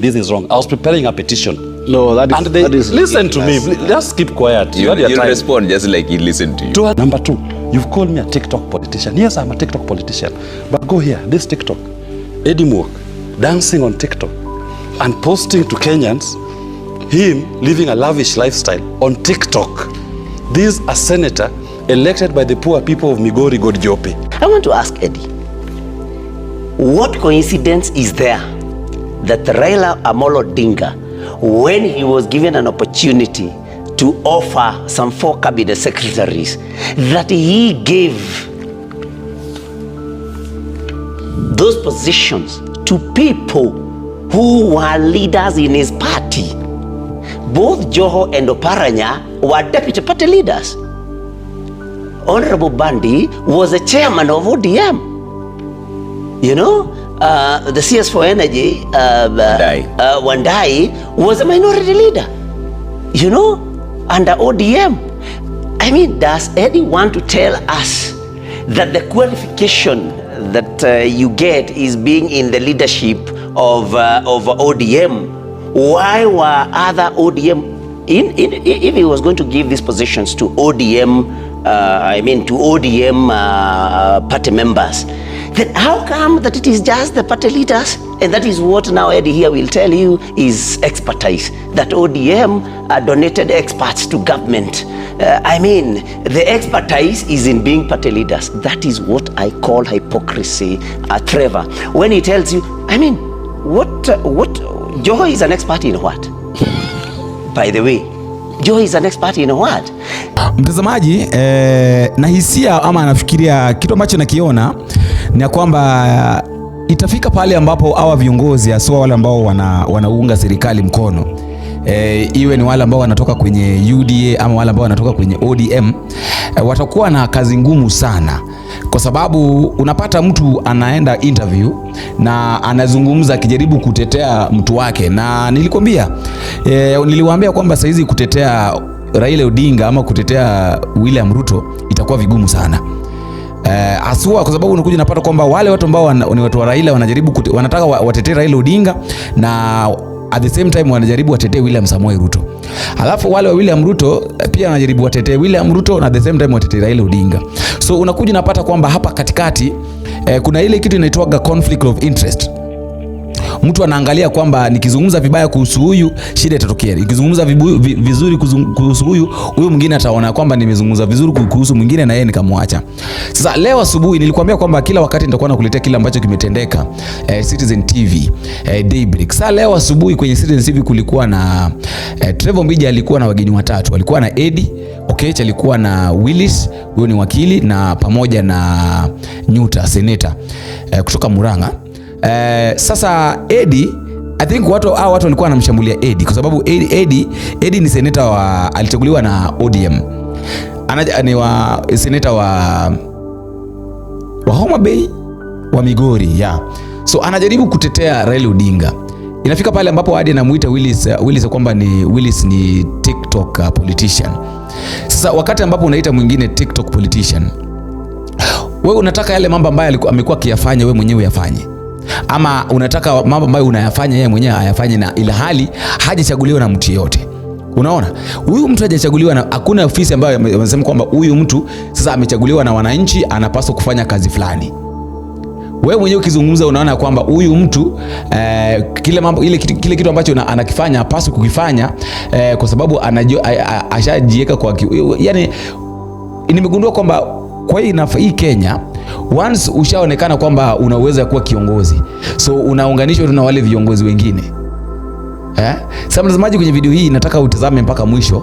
this is wrong. I was preparing a petition. No, that is listen ridiculous. To me. Just keep quiet. You respond just like he listened to you. Number 2, you've called me a TikTok politician. Yes, I'm a TikTok politician. But go here, this TikTok. Eddie Mwok, dancing on TikTok and posting to Kenyans, him living a lavish lifestyle on TikTok. This is a senator elected by the poor people of Migori Godjope. I want to ask Eddie, what coincidence is there that Raila Amolo Odinga, when he was given an opportunity to offer some 4 cabinet secretaries, that he gave those positions to people who were leaders in his party? Both Joho and Oparanya were deputy party leaders. Honorable Bandi was a chairman of ODM. You know, the CS for Energy, Wandai, was a minority leader, you know, under ODM. I mean, does Eddie want to tell us that the qualification that you get is being in the leadership of ODM? Why were other ODM, if he was going to give these positions to ODM, to ODM party members, then how come that it is just the party leaders? And that is what now Eddie here will tell you is expertise, that ODM donated experts to government. The expertise is in being party leaders. That is what I call hypocrisy, Trevor. When he tells you, what Joho is an expert in what? By the way, Joho is an expert in what? Mtazamaji, nahisia ama nafikiria kitu ambacho nakiona ni kwamba itafika pale ambapo hawa viongozi hasa wale ambao wanaunga serikali mkono, iwe ni wale ambao wanatoka kwenye UDA ama wale ambao wanatoka kwenye ODM, watakuwa na kazi ngumu sana, kwa sababu unapata mtu anaenda interview na anazungumza akijaribu kutetea mtu wake, na niliwaambia kwamba saizi kutetea Raila Odinga ama kutetea William Ruto itakuwa vigumu sana. Asua kwa sababu unakuja napata kwamba wale watu ambao ni watu wa Raila wanataka watetee Raila Odinga, na at the same time wanajaribu watetee William Samoei Ruto. Alafu wale wa William Ruto pia wanajaribu watetee William Ruto na at the same time watetee Raila Odinga. So unakuja napata kwamba hapa katikati kuna ile kitu inaitwa conflict of interest. Mtu anaangalia kwamba nikizungumza vibaya kuhusu huyu shida itatokea, nikizungumza vizuri kuhusu huyu mwingine ataona kwamba nimezungumza vizuri kuhusu mwingine na yeye nikamwacha. Sasa leo asubuhi nilikwambia kwamba kila wakati nitakuwa nakuletea kile ambacho kimetendeka Citizen TV Daybreak. Sasa leo asubuhi kwenye Citizen TV kulikuwa na Trevor Ombija alikuwa na wageni watatu. Walikuwa na Eddy, Oketch alikuwa na Willis, huyo ni wakili, na pamoja na Nyuta senator kutoka Murang'a. Sasa Eddy, I think watu walikuwa wanamshambulia Eddy kwa sababu Eddy ni senator alichaguliwa na ODM. Ni senator wa Homa Bay wa Migori, yeah. So anajaribu kutetea Raila Odinga. Inafika pale ambapo hadi anamuita Willis kwamba Willis ni TikTok politician. Sasa wakati ambapo unaita mwingine TikTok politician, wewe unataka yale mambo ambayo amekuwa akiyafanya wewe mwenyewe uyafanye, ama unataka mambo ambayo unayafanya yeye mwenyewe ayafanye, na ila hali hajachaguliwa na mtu yeyote? Unaona, huyu mtu hajachaguliwa na hakuna ofisi ambayo wanasema kwamba huyu mtu sasa amechaguliwa na wananchi anapaswa kufanya kazi fulani. Wewe mwenyewe ukizungumza unaona kwamba huyu mtu kile kitu ambacho anakifanya hapaswi kukifanya kwa sababu ashajiweka kwa yani. Nimegundua kwamba kwa hii Kenya, once ushaonekana kwamba unaweza kuwa kiongozi, so unaunganishwa na wale viongozi wengine. Sasa mtazamaji, kwenye video hii nataka utazame mpaka mwisho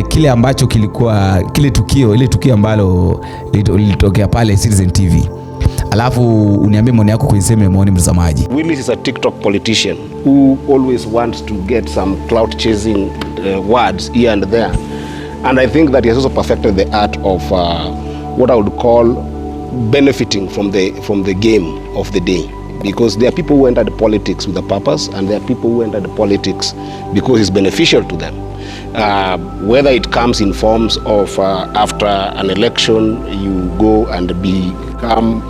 kile ambacho kilikuwa ile tukio ambalo lilitokea pale Citizen TV. Alafu uniambie maoni yako kwenye sehemu ya maoni mtazamaji. Willis is a TikTok politician who always wants to get some clout chasing words here and there. And I think that he has also perfected the art of what I would call benefiting from the game of the day. Because there are people who entered politics with a purpose, and there are people who entered politics because it's beneficial to them. Whether it comes in forms of after an election you go and become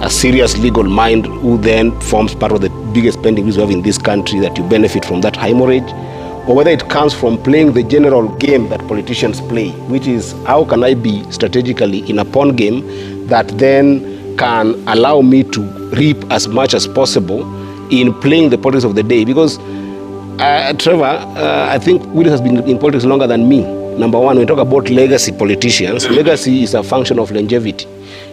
a serious legal mind who then forms part of the biggest spending we have in this country, that you benefit from that hemorrhage, or whether it comes from playing the general game that politicians play, which is how can I be strategically in a pawn game that then can allow me to reap as much as possible in playing the politics of the day. Because Trevor, I think Willis has been in politics longer than me. Number one, when we talk about legacy politicians, legacy is a function of longevity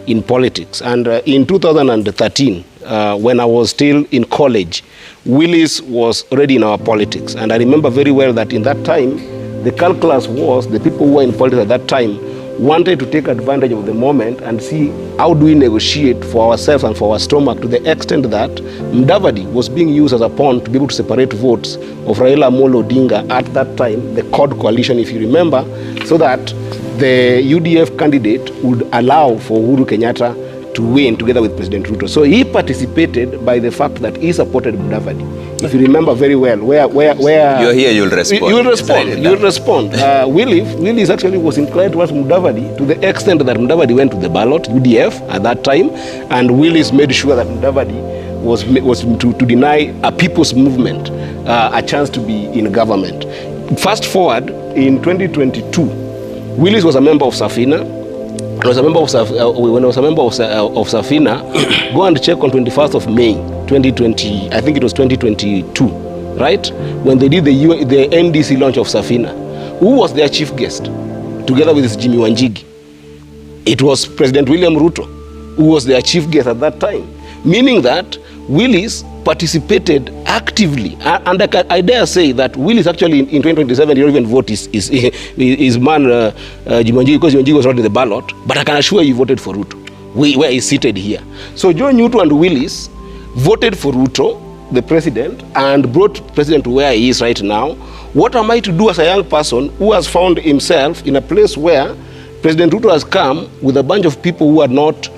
in politics. And in 2013, when I was still in college, Willis was already in our politics. And I remember very well that in that time, the calculus was the people who were in politics at that time wanted to take advantage of the moment and see how do we negotiate for ourselves and for our stomach, to the extent that Mudavadi was being used as a pawn to be able to separate votes of Raila Amolo Odinga at that time, the CORD coalition, if you remember, so that the UDF candidate would allow for Uhuru Kenyatta to win together with President Ruto. So he participated by the fact that he supported Mudavadi. If you remember very well, where you're here, you'll respond. You'll respond. Willis actually was inclined towards Mudavadi to the extent that Mudavadi went to the ballot, UDF at that time, and Willis made sure that Mudavadi was to deny a people's movement a chance to be in government. Fast forward, in 2022, Willis was a member of Safina. When I was a member of Safina, go and check on 21st of May 2020, I think it was 2022, right? When they did the NDC launch of Safina. Who was their chief guest? Together with Jimmy Wanjigi. It was President William Ruto, who was their chief guest at that time. Meaning that Willis participated actively, and I dare say that Willis actually in 2027 he don't even vote his man Jimonji, because Jimonji was not in the ballot, but I can assure you he voted for Ruto, where he's seated here. So John Newton and Willis voted for Ruto, the president, and brought president to where he is right now. What am I to do as a young person who has found himself in a place where President Ruto has come with a bunch of people who are not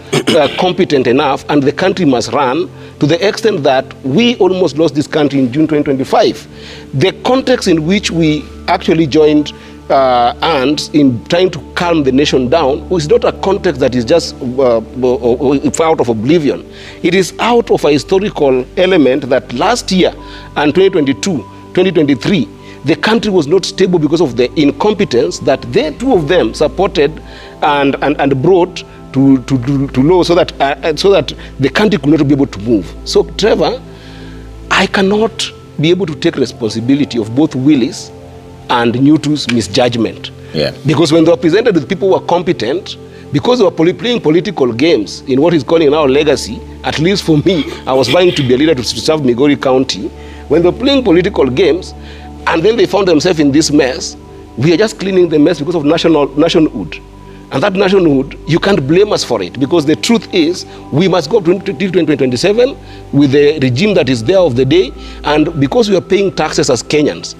competent enough, and the country must run, to the extent that we almost lost this country in June 2025. The context in which we actually joined hands in trying to calm the nation down is not a context that is just out of oblivion. It is out of a historical element that last year and 2022, 2023, the country was not stable because of the incompetence that they, two of them, supported and brought to law, so that the country could not be able to move. So, Trevor, I cannot be able to take responsibility of both Willis and Newton's misjudgment. Yeah. Because when they were presented with people who were competent, because they were playing political games in what is calling now legacy, at least for me, I was vying to be a leader to serve Migori County. When they were playing political games, and then they found themselves in this mess, we are just cleaning the mess because of nationhood. And that nationhood, you can't blame us for it, because the truth is we must go to 2027 with the regime that is there of the day. And because we are paying taxes as Kenyans,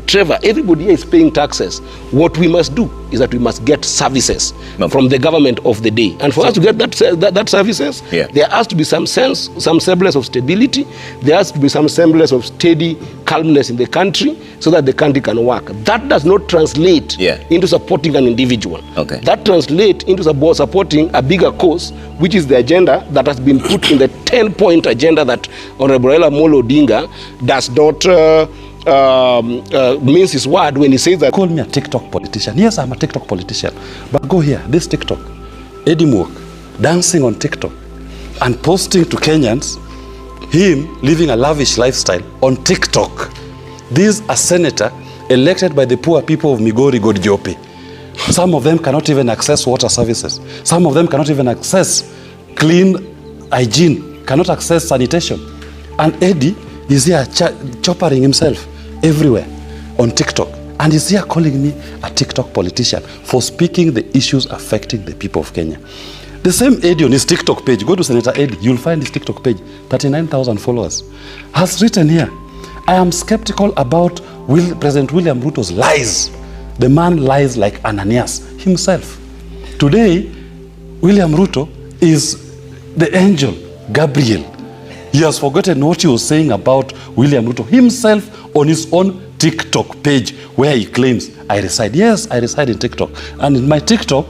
Trevor, everybody here is paying taxes. What we must do is that we must get services from the government of the day. And for us to get that services, there has to be some semblance of stability. There has to be some semblance of steady calmness in the country, so that the country can work. That does not translate into supporting an individual. Okay. That translates into supporting a bigger cause, which is the agenda that has been put in the 10-point agenda that Honorable Raila Amolo Odinga does not means his word when he says that. Call me a TikTok politician. Yes, I'm a TikTok politician. But go here, this TikTok, Eddie Mwok, dancing on TikTok and posting to Kenyans, him living a lavish lifestyle on TikTok. This is a senator elected by the poor people of Migori Godjope. Some of them cannot even access water services. Some of them cannot even access clean hygiene, cannot access sanitation. And Eddie is here choppering himself everywhere on TikTok. And he's here calling me a TikTok politician for speaking the issues affecting the people of Kenya. The same Eddie on his TikTok page, go to Senator Eddie, you'll find his TikTok page, 39,000 followers, has written here, I am skeptical about President William Ruto's lies. The man lies like Ananias himself. Today, William Ruto is the angel, Gabriel. He has forgotten what he was saying about William Ruto himself on his own TikTok page, where he claims, I reside. Yes, I reside in TikTok. And in my TikTok,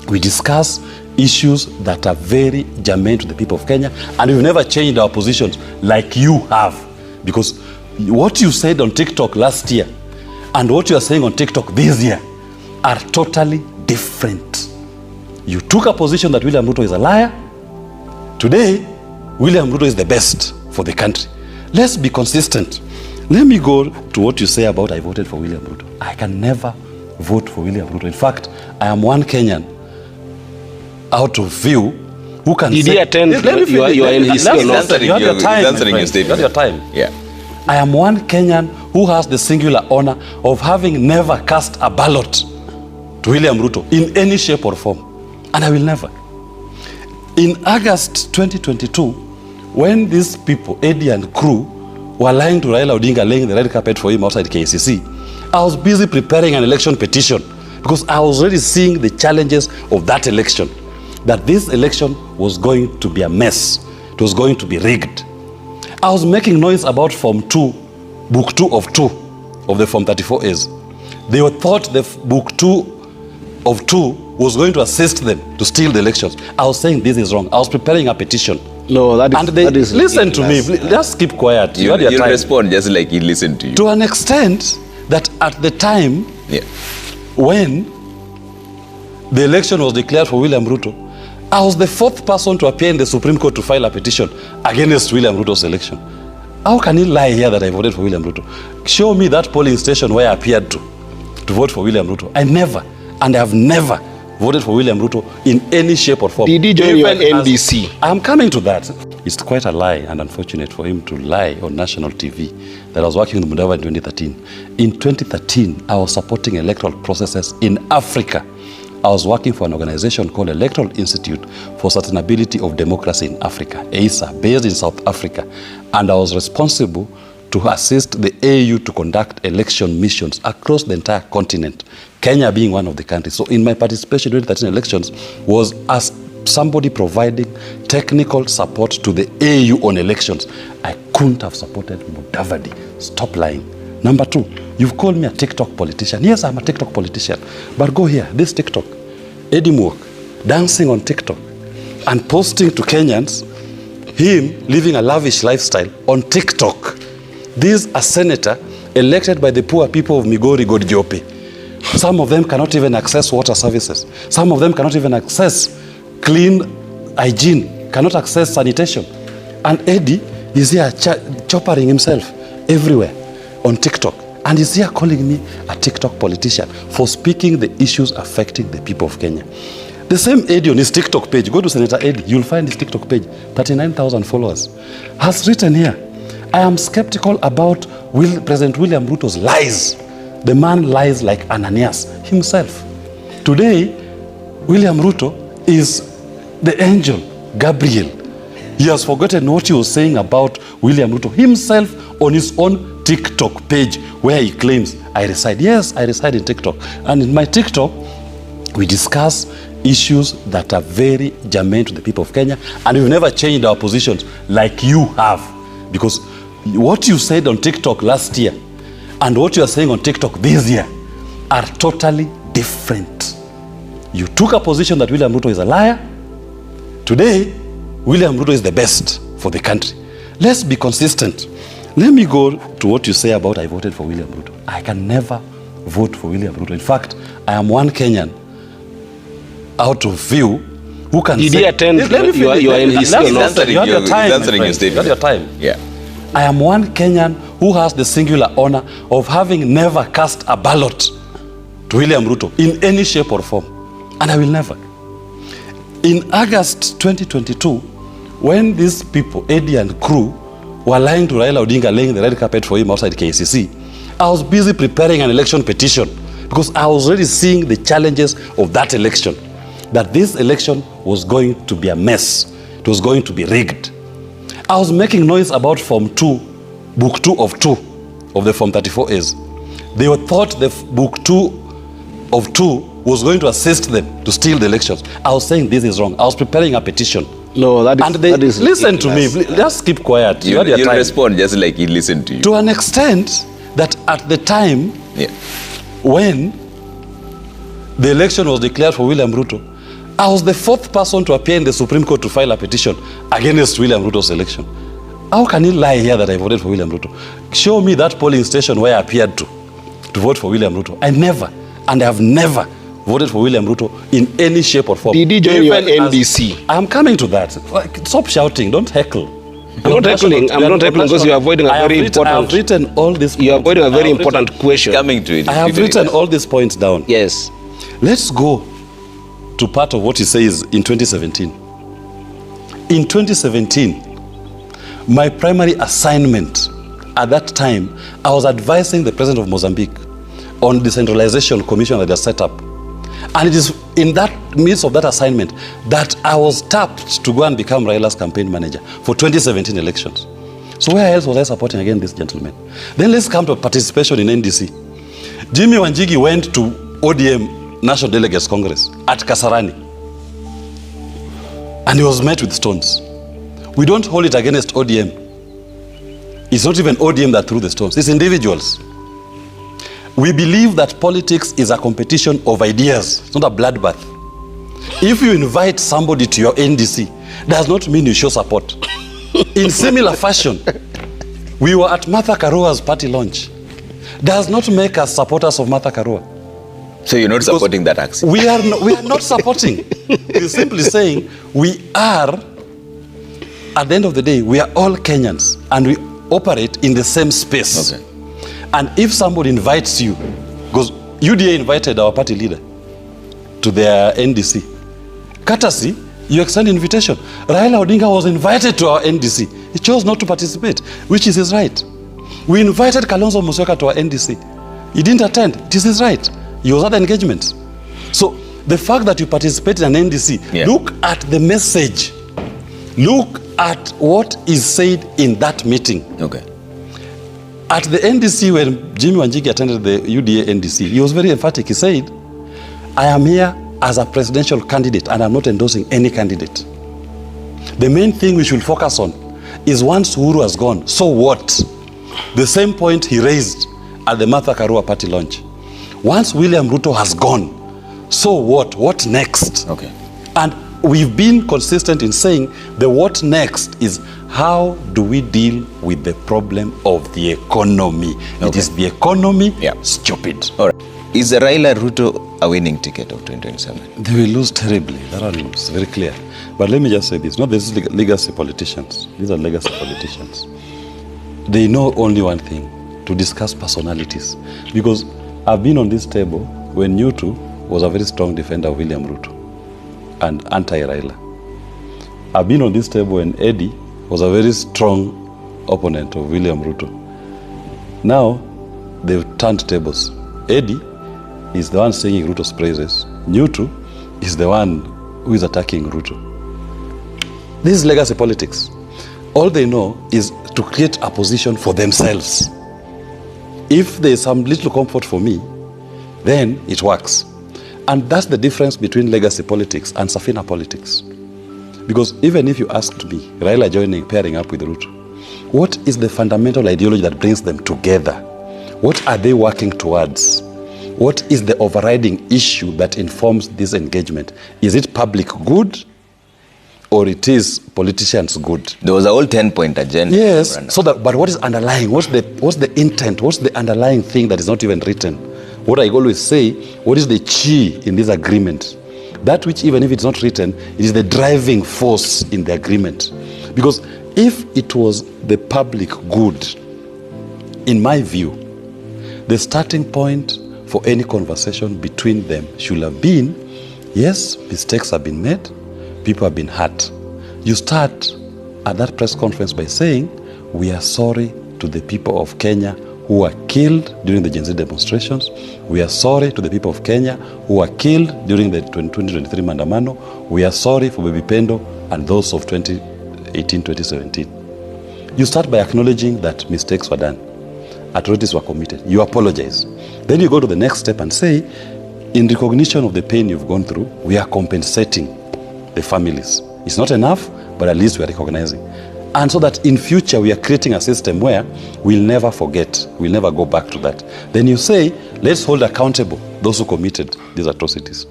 we discuss issues that are very germane to the people of Kenya, and we've never changed our positions like you have. Because what you said on TikTok last year and what you are saying on TikTok this year are totally different. You took a position that William Ruto is a liar. Today, William Ruto is the best for the country. Let's be consistent. Let me go to what you say about I voted for William Ruto. I can never vote for William Ruto. In fact, I am one Kenyan out of you who can Did say... he attend? You are in his He's answering your statement. You had your time. Yeah. I am one Kenyan who has the singular honor of having never cast a ballot to William Ruto in any shape or form. And I will never. In August 2022, when these people, Eddy and crew, were lying to Raila Odinga, laying the red carpet for him outside KCC, I was busy preparing an election petition because I was already seeing the challenges of that election, that this election was going to be a mess. It was going to be rigged. I was making noise about Form 2, Book 2 of 2 of the Form 34As. They thought the Book 2 of 2 was going to assist them to steal the elections. I was saying this is wrong. I was preparing a petition. No, that is listen to me. Just keep quiet. You respond just like he listened to you. To an extent that at the time when the election was declared for William Ruto, I was the fourth person to appear in the Supreme Court to file a petition against William Ruto's election. How can he lie here that I voted for William Ruto? Show me that polling station where I appeared to vote for William Ruto. I never, and I have never voted for William Ruto in any shape or form. Did he join your NDC? I'm coming to that. It's quite a lie and unfortunate for him to lie on national TV that I was working with Mudava in 2013. In 2013, I was supporting electoral processes in Africa. I was working for an organization called Electoral Institute for Sustainability of Democracy in Africa, EISA, based in South Africa. And I was responsible to assist the AU to conduct election missions across the entire continent, Kenya being one of the countries. So in my participation in the 2013 elections was as somebody providing technical support to the AU on elections. I couldn't have supported Mudavadi. Stop lying. Number two, you've called me a TikTok politician. Yes, I'm a TikTok politician. But go here, this TikTok, Eddy dancing on TikTok and posting to Kenyans, him living a lavish lifestyle on TikTok. This is a senator elected by the poor people of Migori Godjope. Some of them cannot even access water services. Some of them cannot even access clean hygiene, cannot access sanitation. And Eddy is here choppering himself everywhere on TikTok. And he's here calling me a TikTok politician for speaking the issues affecting the people of Kenya. The same Eddy on his TikTok page, go to Senator Eddy, you'll find his TikTok page, 39,000 followers, has written here, I am skeptical about President William Ruto's lies. The man lies like Ananias himself. Today, William Ruto is the angel, Gabriel. He has forgotten what he was saying about William Ruto himself on his own TikTok page where he claims, I reside. Yes, I reside in TikTok. And in my TikTok, we discuss issues that are very germane to the people of Kenya, and we've never changed our positions like you have. Because what you said on TikTok last year and what you are saying on TikTok this year are totally different. You took a position that William Ruto is a liar. Today, William Ruto is the best for the country. Let's be consistent. Let me go to what you say about I voted for William Ruto. I can never vote for William Ruto. In fact, I am one Kenyan out of you who can Did say... he attend? You are in his... He's answering your statement. You had your time. Yeah. I am one Kenyan who has the singular honor of having never cast a ballot to William Ruto in any shape or form. And I will never. In August 2022, when these people, Eddy and crew, were lying to Raila Odinga, laying the red carpet for him outside KCC, I was busy preparing an election petition because I was already seeing the challenges of that election, that this election was going to be a mess. It was going to be rigged. I was making noise about Form 2, Book 2 of 2 of the Form 34As. They thought the Book 2 of 2 was going to assist them to steal the elections. I was saying this is wrong. I was preparing a petition. No, that is listen to me. Just keep quiet. You respond just like he listened to you. To an extent that at the time when the election was declared for William Ruto, I was the 4th person to appear in the Supreme Court to file a petition against William Ruto's election. How can you lie here that I voted for William Ruto? Show me that polling station where I appeared to vote for William Ruto. I never, and I have never voted for William Ruto in any shape or form. Did he join your NDC? I'm coming to that. Stop shouting. Don't heckle. I'm not heckling because you're avoiding a very important... I have written all these points. You're avoiding a very important question. Coming to it. I have written all these points down. Yes. Let's go to part of what he says in 2017. In 2017, my primary assignment at that time, I was advising the president of Mozambique on the decentralization commission that they set up. And it is in that midst of that assignment that I was tapped to go and become Raila's campaign manager for 2017 elections. So where else was I supporting again this gentleman? Then let's come to participation in NDC. Jimmy Wanjigi went to ODM National Delegates Congress at Kasarani. And he was met with stones. We don't hold it against ODM. It's not even ODM that threw the stones. It's individuals. We believe that politics is a competition of ideas. It's not a bloodbath. If you invite somebody to your NDC, does not mean you show support. In similar fashion, we were at Martha Karua's party launch. Does not make us supporters of Martha Karua. So you're not supporting that action? We are not supporting. We're simply saying we are, at the end of the day, we are all Kenyans and we operate in the same space. Okay. And if somebody invites you, because UDA invited our party leader to their NDC, courtesy, you extend invitation. Raila Odinga was invited to our NDC. He chose not to participate, which is his right. We invited Kalonzo Musyoka to our NDC. He didn't attend. It is his right. He was at the engagement. So the fact that you participate in an NDC, look at the message. Look at what is said in that meeting. Okay. At the NDC, when Jimmy Wanjigi attended the UDA NDC, he was very emphatic. He said, I am here as a presidential candidate and I'm not endorsing any candidate. The main thing we should focus on is once Uhuru has gone, so what? The same point he raised at the Martha Karua party launch. Once William Ruto has gone, so what? What next? Okay. And we've been consistent in saying the what next is how do we deal with the problem of the economy? Okay. It is the economy, stupid. All right. Is Raila Ruto a winning ticket of 2027? They will lose terribly. That one is very clear. But let me just say this. Not these legacy politicians. These are legacy politicians. They know only one thing, to discuss personalities. Because I've been on this table when Nyutu was a very strong defender of William Ruto and anti-Raila. I've been on this table when Eddy was a very strong opponent of William Ruto. Now, they've turned tables. Eddy is the one singing Ruto's praises. Nyutu is the one who is attacking Ruto. This is legacy politics. All they know is to create a position for themselves. If there is some little comfort for me, then it works. And that's the difference between legacy politics and Safina politics. Because even if you asked me, Raila pairing up with Ruto, what is the fundamental ideology that brings them together? What are they working towards? What is the overriding issue that informs this engagement? Is it public good or it is politicians good? There was a whole 10-point agenda. Yes, so that, but what is underlying? What's the intent? What's the underlying thing that is not even written? What I always say, what is the chi in this agreement? That which, even if it's not written, it is the driving force in the agreement. Because if it was the public good, in my view, the starting point for any conversation between them should have been, yes, mistakes have been made, people have been hurt. You start at that press conference by saying, we are sorry to the people of Kenya who were killed during the Gen Z demonstrations. We are sorry to the people of Kenya who were killed during the 2023 Mandamano. We are sorry for Baby Pendo and those of 2018-2017. You start by acknowledging that mistakes were done. Atrocities were committed. You apologize. Then you go to the next step and say, in recognition of the pain you've gone through, we are compensating the families. It's not enough, but at least we are recognizing. And so that in future we are creating a system where we'll never forget, we'll never go back to that. Then you say, let's hold accountable those who committed these atrocities.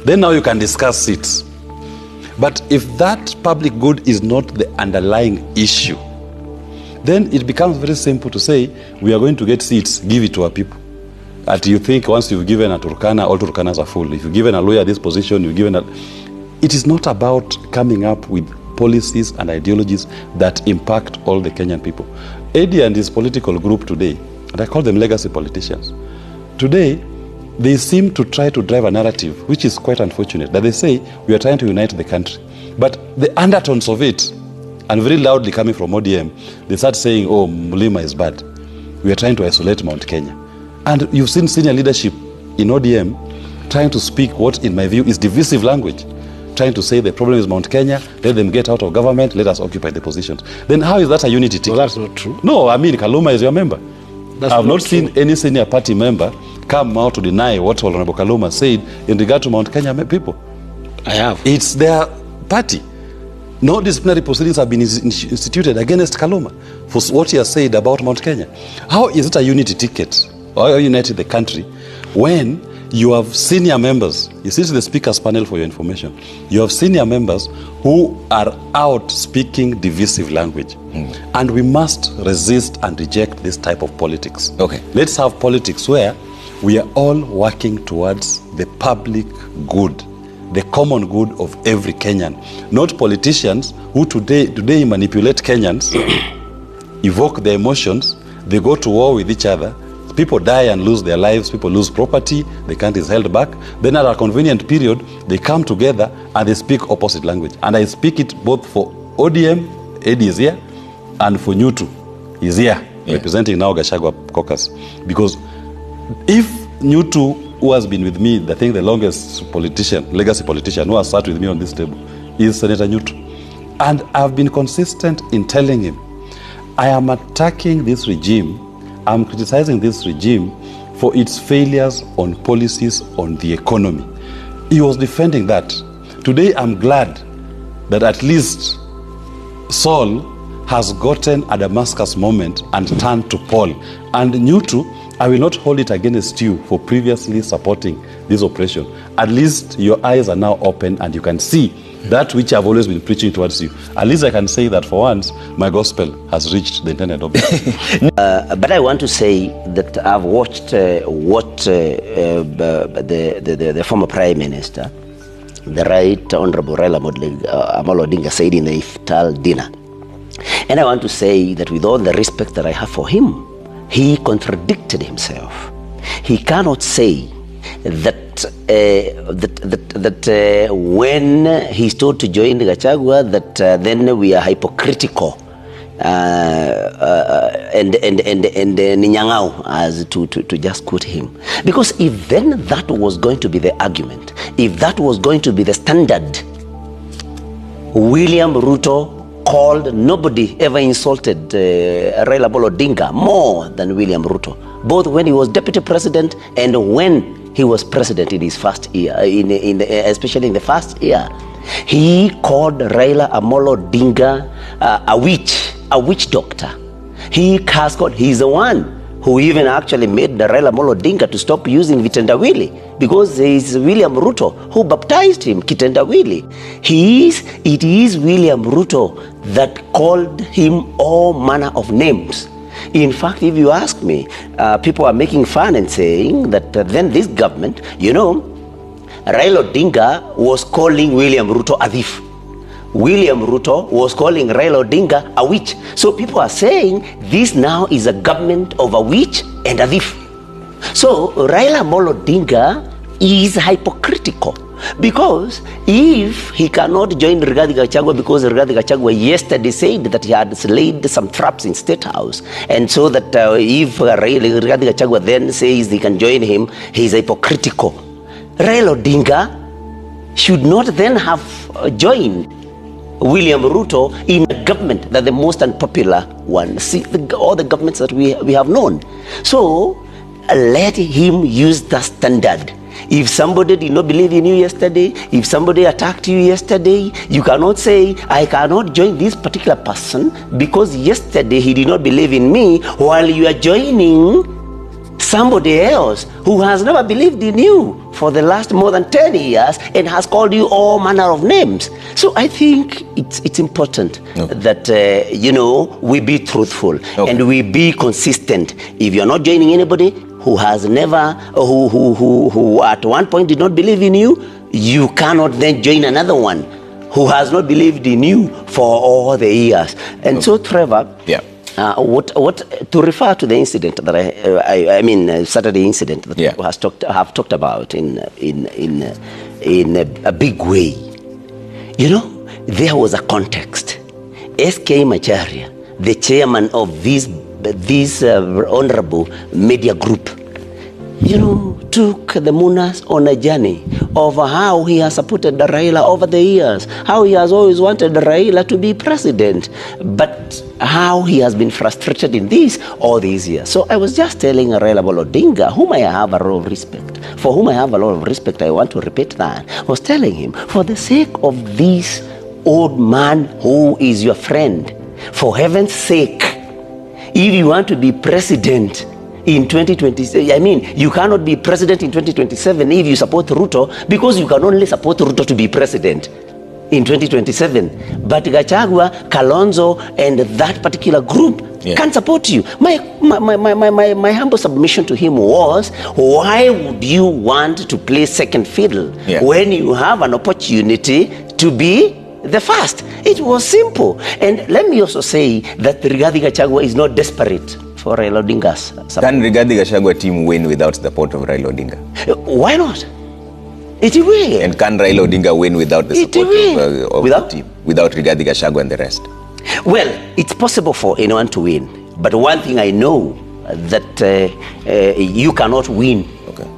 Then now you can discuss seats. But if that public good is not the underlying issue, then it becomes very simple to say, we are going to get seats, give it to our people. And you think once you've given a Turkana, all Turkanas are full. If you've given a lawyer this position, you've given a... It is not about coming up with policies and ideologies that impact all the Kenyan people. Eddy and his political group today, and I call them legacy politicians, today they seem to try to drive a narrative, which is quite unfortunate, that they say we are trying to unite the country. But the undertones of it, and very loudly coming from ODM, they start saying, oh, Mulima is bad. We are trying to isolate Mount Kenya. And you've seen senior leadership in ODM trying to speak what, in my view, is divisive language, trying to say the problem is Mount Kenya, let them get out of government, let us occupy the positions. Then how is that a unity ticket? No, that's not true. No, I mean, Kaluma is your member. I've not true. seen any senior party member come out to deny what Honorable Kaluma said in regard to Mount Kenya people. I have. It's their party. No disciplinary proceedings have been instituted against Kaluma for what he has said about Mount Kenya. How is it a unity ticket? Or united the country when you have senior members? You see the speakers panel for your information. You have senior members who are out speaking divisive language. And we must resist and reject this type of politics. Okay. Let's have politics where we are all working towards the public good, the common good of every Kenyan. Not politicians who today manipulate Kenyans, evoke their emotions, they go to war with each other. People die and lose their lives, people lose property, the country is held back. Then at a convenient period, they come together and they speak opposite language. And I speak it both for ODM, Eddy is here, and for Nyutu is here, representing now Gachagua caucus. Because if Nyutu, who has been with me, I think the longest politician, legacy politician, who has sat with me on this table, is Senator Nyutu. And I've been consistent in telling him, I am attacking this regime, I'm criticizing this regime for its failures on policies on the economy. He was defending that. Today, I'm glad that at least Saul has gotten a Damascus moment and turned to Paul. And Nyutu, I will not hold it against you for previously supporting this operation. At least your eyes are now open and you can see that which I've always been preaching towards you. At least I can say that for once, my gospel has reached the intended objective. But I want to say that I've watched what the former Prime Minister, the Right Honorable Raila Amolo Odinga, said in the iftar dinner. And I want to say that with all the respect that I have for him, he contradicted himself. He cannot say that when he's told to join Gachagua, that then we are hypocritical and ninyangao, as to just quote him. Because if then that was going to be the argument, if that was going to be the standard, William Ruto called, nobody ever insulted Raila Amolo Odinga more than William Ruto, both when he was deputy president and when he was president in his first year, especially in the first year. He called Raila Amolo Odinga a witch doctor. He's the one who even actually made the Raila Amolo Odinga to stop using vitendawili, because it's William Ruto who baptized him kitendawili. It is William Ruto that called him all manner of names. In fact, if you ask me, people are making fun and saying that then this government, Raila Odinga was calling William Ruto a thief. William Ruto was calling Raila Odinga a witch. So people are saying this now is a government of a witch and a thief. So Raila Amolo Odinga is hypocritical, because if he cannot join Rigathi Gachagua because Rigathi Gachagua yesterday said that he had laid some traps in State House, and so that if Rigathi Gachagua then says he can join him, he is hypocritical. Raila Odinga should not then have joined William Ruto in a government that the most unpopular one. See, all the governments that we have known. So let him use the standard. If somebody did not believe in you yesterday, if somebody attacked you yesterday, you cannot say, I cannot join this particular person because yesterday he did not believe in me, while you are joining somebody else who has never believed in you for the last more than 10 years and has called you all manner of names. So I think it's important that, we be truthful and we be consistent. If you're not joining anybody who has never, who at one point did not believe in you, you cannot then join another one who has not believed in you for all the years. And so, Trevor, what to refer to the incident that I mean Saturday incident that people have talked about in a big way. There was a context. S.K. Macharia, the chairman of this honorable media group, took the Munas on a journey of how he has supported Raila over the years, how he has always wanted Raila to be president, but how he has been frustrated in this all these years. So I was just telling Raila Odinga, whom I have a lot of respect, for whom I have a lot of respect, I want to repeat that, I was telling him, for the sake of this old man who is your friend, for heaven's sake, if you want to be president in 2020, you cannot be president in 2027 if you support Ruto, because you can only support Ruto to be president in 2027. But Gachagua, Kalonzo, and that particular group can support you. My humble submission to him was, why would you want to play second fiddle when you have an opportunity to be the first? It was simple. And let me also say that Rigathi Gachagua is not desperate for Raila Odinga's support. Can Rigathi Gachagua team win without the support of Raila Odinga? Why not? It will. And can Raila Odinga win without the support of the team? Without Rigathi Gachagua and the rest? Well, it's possible for anyone to win. But one thing I know, that you cannot win.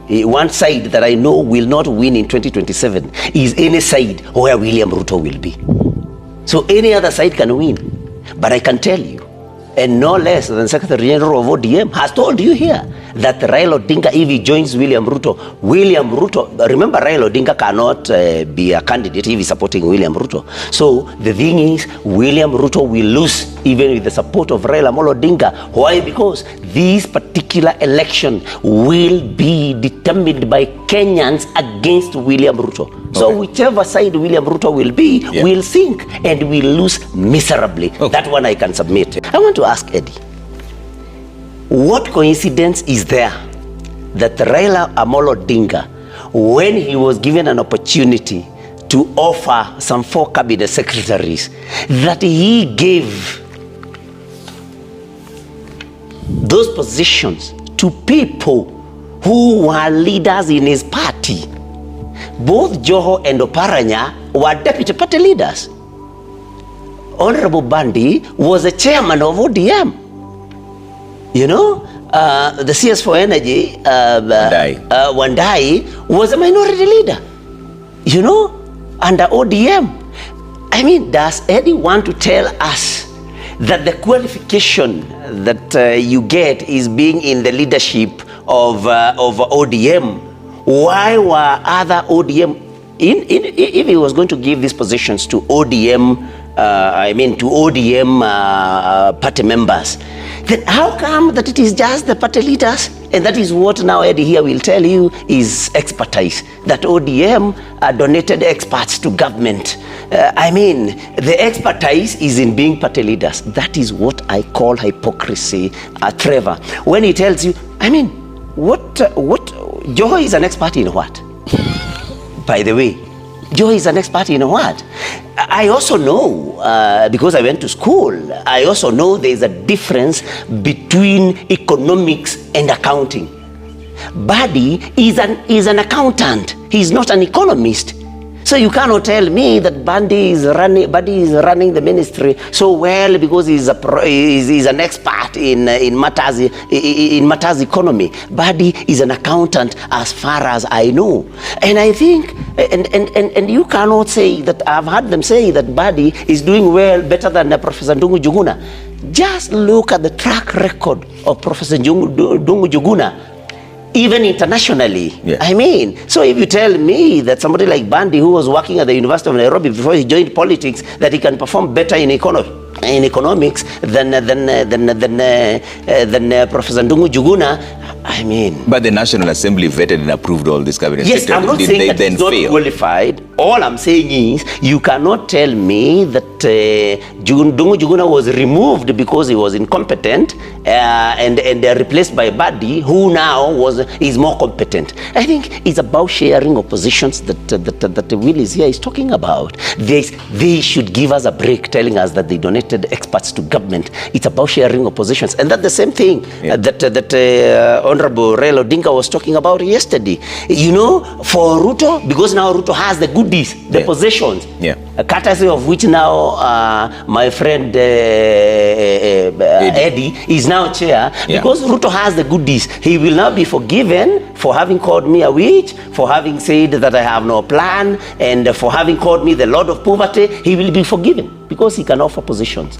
One side that I know will not win in 2027 is any side where William Ruto will be. So any other side can win. But I can tell you, and no less than Secretary General of ODM has told you here, that Raila Odinga, if he joins William Ruto, remember Raila Odinga cannot be a candidate if he's supporting William Ruto. So the thing is, William Ruto will lose even with the support of Raila Odinga. Why? Because this particular election will be determined by Kenyans against William Ruto. So whichever side William Ruto will be, will sink and will lose miserably. That one I can submit. I want to ask Eddie, what coincidence is there that Raila Amolo Odinga, when he was given an opportunity to offer some 4 cabinet secretaries, that he gave those positions to people who were leaders in his party? Both Joho and Oparanya were deputy party leaders. Honorable Bandi was a chairman of ODM. The CS for Energy, Wandai, was a minority leader, under ODM. Does Eddie want to tell us that the qualification that you get is being in the leadership of ODM? Why were other ODM, if he was going to give these positions to ODM, party members, then how come that it is just the party leaders? And that is what now Eddie here will tell you is expertise, that ODM donated experts to government. The expertise is in being party leaders. That is what I call hypocrisy, Trevor. When he tells you, what Joho is an expert in what? By the way, Joho is an expert in what? I also know, because I went to school, I also know there is a difference between economics and accounting. Badi is an accountant. He's not an economist. So you cannot tell me that Badi is running the ministry so well because he's an expert in matters economy. Badi is an accountant as far as I know. And I think, and you cannot say that, I've heard them say that Badi is doing well, better than Professor Ndungu Juguna. Just look at the track record of Professor Ndungu Juguna, even internationally. So if you tell me that somebody like Bandi, who was working at the University of Nairobi before he joined politics, that he can perform better in economics than Professor Ndungu Juguna, I mean... But the National Assembly vetted and approved all these cabinet Yes, secretaries. I'm not Did saying they that then it's not fail? qualified. All I'm saying is you cannot tell me that Dungu Juguna was removed because he was incompetent and replaced by Badi, who now is more competent. I think it's about sharing oppositions that Willis here is talking about. They should give us a break telling us that they donated experts to government. It's about sharing oppositions. And that's the same thing that Honorable Raila Odinga was talking about yesterday. You know, for Ruto, because now Ruto has the goodies, the possessions, courtesy of which now my friend Eddy is now chair, because Ruto has the goodies. He will now be forgiven for having called me a witch, for having said that I have no plan, and for having called me the Lord of Poverty. He will be forgiven because he can offer positions.